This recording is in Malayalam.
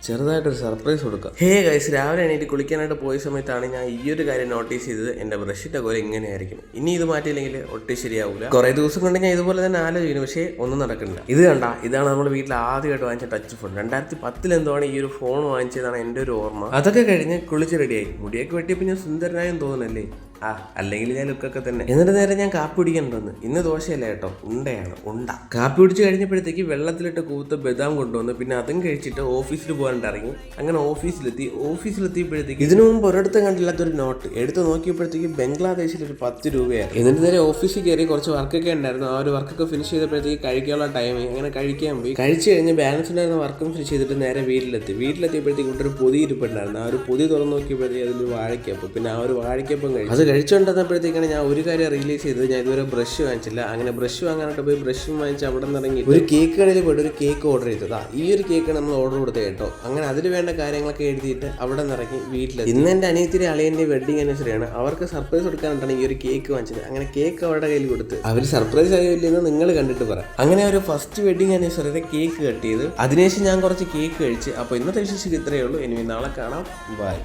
ചെറുതായിട്ടൊരു സർപ്രൈസ് കൊടുക്കാം. ഹേ ഗൈസ്, രാവിലെ എണീറ്റ് കുളിക്കാനായിട്ട് പോയ സമയത്താണ് ഞാൻ ഈ ഒരു കാര്യം നോട്ടീസ് ചെയ്തത്. എൻ്റെ ബ്രഷിൻ്റെ കോല ഇങ്ങനെയായിരിക്കും. ഇനി ഇത് മാറ്റിയില്ലെങ്കിൽ ഒട്ടും ശരിയാവില്ല. കുറേ ദിവസം കൊണ്ട് ഞാൻ ഇതുപോലെ തന്നെ ആലോചിക്കുന്നു, പക്ഷേ ഒന്നും നടക്കുന്നില്ല. ഇത് കണ്ട, ഇതാണ് നമ്മുടെ വീട്ടിൽ ആദ്യമായിട്ട് വാങ്ങിച്ച ടച്ച് ഫോൺ. 2010 എന്താണ് ഈ ഒരു ഫോൺ വാങ്ങിച്ചതാണ് എൻ്റെ ഒരു ഓർമ്മ. അതൊക്കെ കഴിഞ്ഞ് കുളിച്ച് റെഡിയായി. മുടിയൊക്കെ വെട്ടിയപ്പോൾ ഞാൻ സുന്ദരനായും തോന്നുന്നല്ലേ? അല്ലെങ്കിൽ ഞാൻ ലുക്കൊക്കെ തന്നെ. എന്നിട്ട് നേരെ ഞാൻ കാപ്പി പിടിക്കണ്ടെന്ന്. ഇന്ന് ദോശയല്ല കേട്ടോ, ഉണ്ടയാണ്. ഉണ്ട. കാപ്പി പിടിച്ച് കഴിഞ്ഞപ്പോഴത്തേക്ക് വെള്ളത്തിലിട്ട് കൂത്ത് ബദാം കൊണ്ടുവന്ന് പിന്നെ അതും കഴിച്ചിട്ട് ഓഫീസിൽ പോകാനായിട്ട് ഇറങ്ങി. അങ്ങനെ ഓഫീസിലെത്തിയപ്പോഴത്തേക്ക് ഇതിനു മുമ്പ് ഒരിടത്തും കണ്ടില്ലാത്തൊരു നോട്ട് എടുത്ത് നോക്കിയപ്പോഴത്തേക്ക് ബംഗ്ലാദേശിൽ ഒരു 10 രൂപയാണ്. എന്നിട്ട് നേരെ ഓഫീസിൽ കയറി കുറച്ച് വർക്കൊക്കെ ഉണ്ടായിരുന്നു. ആ ഒരു വർക്കൊക്കെ ഫിനിഷ് ചെയ്തപ്പോഴത്തേക്ക് കഴിക്കാനുള്ള ടൈമായി. അങ്ങനെ കഴിക്കാൻ പോയി. കഴിച്ചു കഴിഞ്ഞ് ബാലൻസ് ഉണ്ടായിരുന്ന വർക്കും ഫിനിഷ് ചെയ്തിട്ട് നേരെ വീട്ടിലെത്തിയപ്പോഴത്തേക്ക് ഇവിടെ ഒരു പൊതി ഇരിപ്പുണ്ടായിരുന്നു. ആ ഒരു പൊതി തുറന്ന് നോക്കിയപ്പോഴത്തേക്ക് അതിൽ വാഴയ്ക്കപ്പം. പിന്നെ ആ ഒരു വാഴയ്ക്കപ്പം കഴിച്ചുകൊണ്ടിരുന്നപ്പോഴത്തേക്കാണ് ഞാൻ ഒരു കാര്യം റിയലൈസ് ചെയ്തത്. ഞാൻ ഇതുവരെ ബ്രഷ് വാങ്ങിച്ചില്ല. അങ്ങനെ ബ്രഷ് വാങ്ങാനായിട്ട് പോയി ബ്രഷും വാങ്ങിച്ച് അവിടെ നിന്ന് ഇറങ്ങി ഒരു കേക്ക് കടയിൽ പോയിട്ട് ഒരു കേക്ക് ഓർഡർ ചെയ്തതാ. ഈ ഒരു കേക്ക് നമ്മൾ ഓർഡർ കൊടുത്തത് കേട്ടോ. അങ്ങനെ അതിന് വേണ്ട കാര്യങ്ങളൊക്കെ എഴുതിയിട്ട് അവിടെ നിന്ന് ഇറങ്ങി വീട്ടിലെത്തി. ഇന്ന് എൻ്റെ അനിയത്തിൻ്റെ അളിയൻ്റെ വെഡിങ് ആനിവേഴ്സറിയാണ്. അവർക്ക് സർപ്രൈസ് കൊടുക്കാനായിട്ടാണ് ഈ ഒരു കേക്ക് വാങ്ങിച്ചത്. അങ്ങനെ കേക്ക് അവരുടെ കയ്യിൽ കൊടുത്ത് അവർ സർപ്രൈസ് ആയില്ലെന്ന് നിങ്ങൾ കണ്ടിട്ട് പറ. അങ്ങനെ ഒരു ഫസ്റ്റ് വെഡിങ് ആനിവേഴ്സറിയുടെ കേക്ക് കട്ട് ചെയ്ത് അതിനുശേഷം ഞാൻ കുറച്ച് കേക്ക് കഴിച്ച്. അപ്പോൾ ഇന്നത്തെ വിശേഷം ഇത്രയേ ഉള്ളൂ. ഇനി നാളെ കാണാം. ബൈ.